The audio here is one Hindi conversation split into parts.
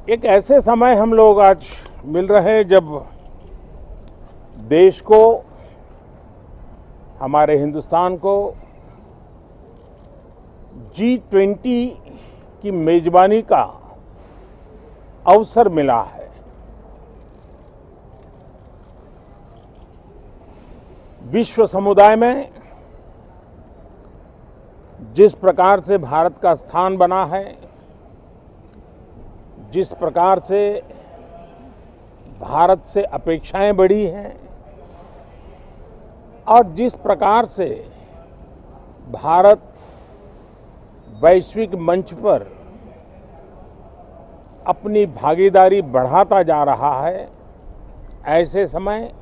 एक ऐसे समय हम लोग आज मिल रहे हैं जब देश को, हमारे हिंदुस्तान को G20 की मेजबानी का अवसर मिला है। विश्व समुदाय में जिस प्रकार से भारत का स्थान बना है, जिस प्रकार से भारत से अपेक्षाएं बढ़ी हैं और जिस प्रकार से भारत वैश्विक मंच पर अपनी भागीदारी बढ़ाता जा रहा है, ऐसे समय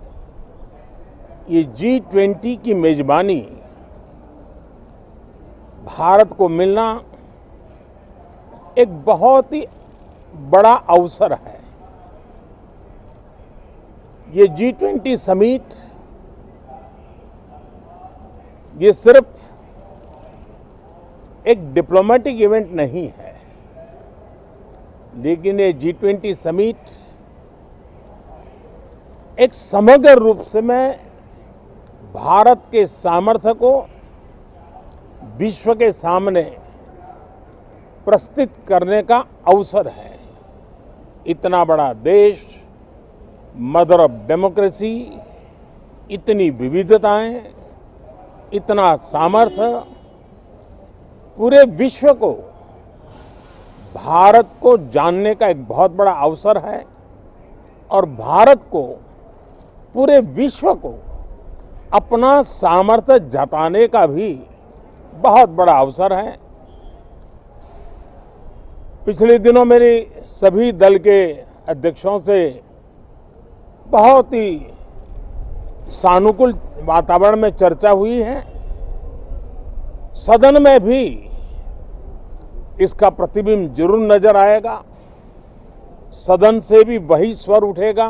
ये G20 की मेजबानी भारत को मिलना एक बहुत ही बड़ा अवसर है। ये G20 समिट ये सिर्फ एक डिप्लोमेटिक इवेंट नहीं है, लेकिन ये G20 समिट एक समग्र रूप से मैं भारत के सामर्थ्य को विश्व के सामने प्रस्तुत करने का अवसर है। इतना बड़ा देश, मदर ऑफ डेमोक्रेसी, इतनी विविधताएं, इतना सामर्थ्य, पूरे विश्व को भारत को जानने का एक बहुत बड़ा अवसर है और भारत को पूरे विश्व को अपना सामर्थ्य जताने का भी बहुत बड़ा अवसर है। पिछले दिनों मेरी सभी दल के अध्यक्षों से बहुत ही सानुकूल वातावरण में चर्चा हुई है। सदन में भी इसका प्रतिबिंब जरूर नजर आएगा। सदन से भी वही स्वर उठेगा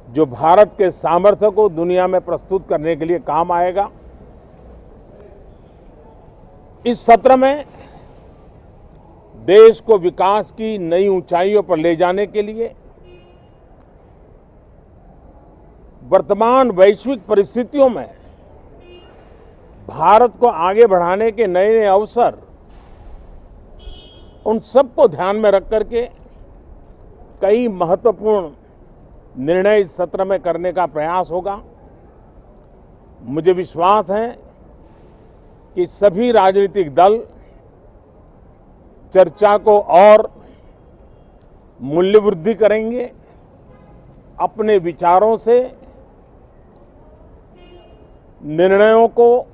जो भारत के सामर्थ्य को दुनिया में प्रस्तुत करने के लिए काम आएगा। इस सत्र में देश को विकास की नई ऊंचाइयों पर ले जाने के लिए वर्तमान वैश्विक परिस्थितियों में भारत को आगे बढ़ाने के नए नए अवसर, उन सबको ध्यान में रख करके कई महत्वपूर्ण निर्णय इस सत्र में करने का प्रयास होगा। मुझे विश्वास है कि सभी राजनीतिक दल चर्चा को और मूल्य वृद्धि करेंगे, अपने विचारों से निर्णयों को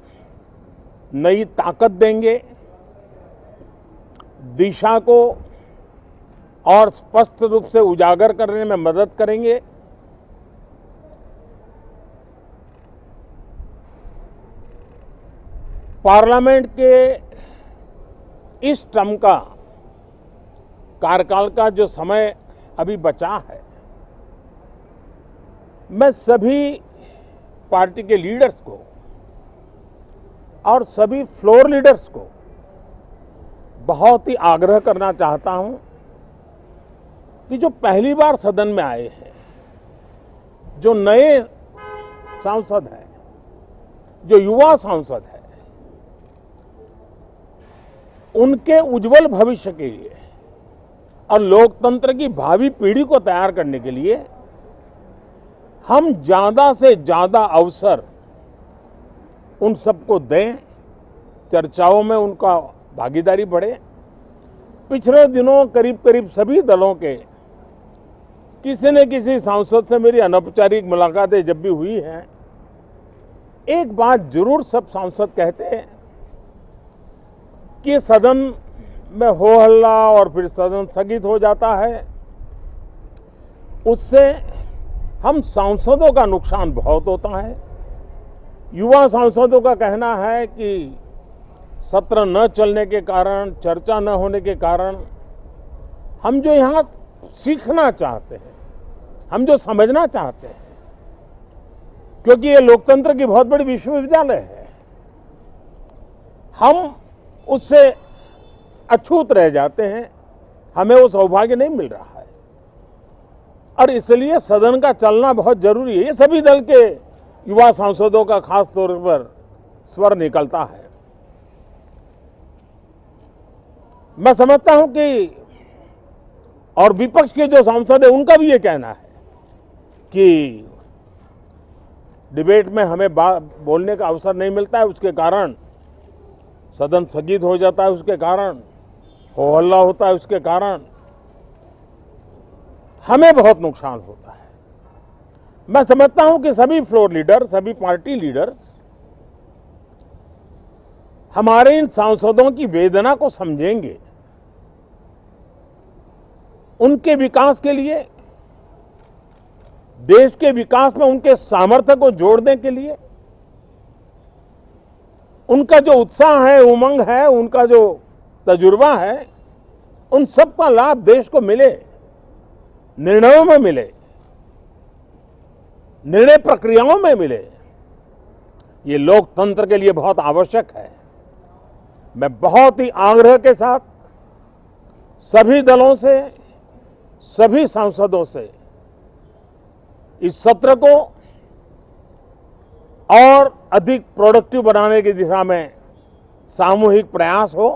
नई ताकत देंगे, दिशा को और स्पष्ट रूप से उजागर करने में मदद करेंगे। पार्लियामेंट के इस टर्म का कार्यकाल का जो समय अभी बचा है, मैं सभी पार्टी के लीडर्स को और सभी फ्लोर लीडर्स को बहुत ही आग्रह करना चाहता हूं कि जो पहली बार सदन में आए हैं, जो नए सांसद हैं, जो युवा सांसद हैं, उनके उज्जवल भविष्य के लिए और लोकतंत्र की भावी पीढ़ी को तैयार करने के लिए हम ज्यादा से ज्यादा अवसर उन सबको दें, चर्चाओं में उनका भागीदारी बढ़े। पिछले दिनों करीब करीब सभी दलों के किसी न किसी सांसद से मेरी अनौपचारिक मुलाकातें जब भी हुई हैं, एक बात जरूर सब सांसद कहते हैं कि सदन में हो हल्ला और फिर सदन स्थगित हो जाता है, उससे हम सांसदों का नुकसान बहुत होता है। युवा सांसदों का कहना है कि सत्र न चलने के कारण, चर्चा न होने के कारण हम जो यहाँ सीखना चाहते हैं, हम जो समझना चाहते हैं, क्योंकि ये लोकतंत्र की बहुत बड़ी विश्वविद्यालय है, हम उससे अछूत रह जाते हैं। हमें वो सौभाग्य नहीं मिल रहा है और इसलिए सदन का चलना बहुत जरूरी है। ये सभी दल के युवा सांसदों का खास तौर पर स्वर निकलता है। मैं समझता हूं कि और विपक्ष के जो सांसद है उनका भी ये कहना है कि डिबेट में हमें बोलने का अवसर नहीं मिलता है, उसके कारण सदन स्थगित हो जाता है, उसके कारण हो हल्ला होता है, उसके कारण हमें बहुत नुकसान होता है। मैं समझता हूं कि सभी फ्लोर लीडर, सभी पार्टी लीडर्स हमारे इन सांसदों की वेदना को समझेंगे, उनके विकास के लिए, देश के विकास में उनके सामर्थ्य को जोड़ने के लिए, उनका जो उत्साह है, उमंग है, उनका जो तजुर्बा है, उन सब का लाभ देश को मिले, निर्णयों में मिले, निर्णय प्रक्रियाओं में मिले। ये लोकतंत्र के लिए बहुत आवश्यक है। मैं बहुत ही आग्रह के साथ सभी दलों से, सभी सांसदों से इस सत्र को और अधिक प्रोडक्टिव बनाने की दिशा में सामूहिक प्रयास हो।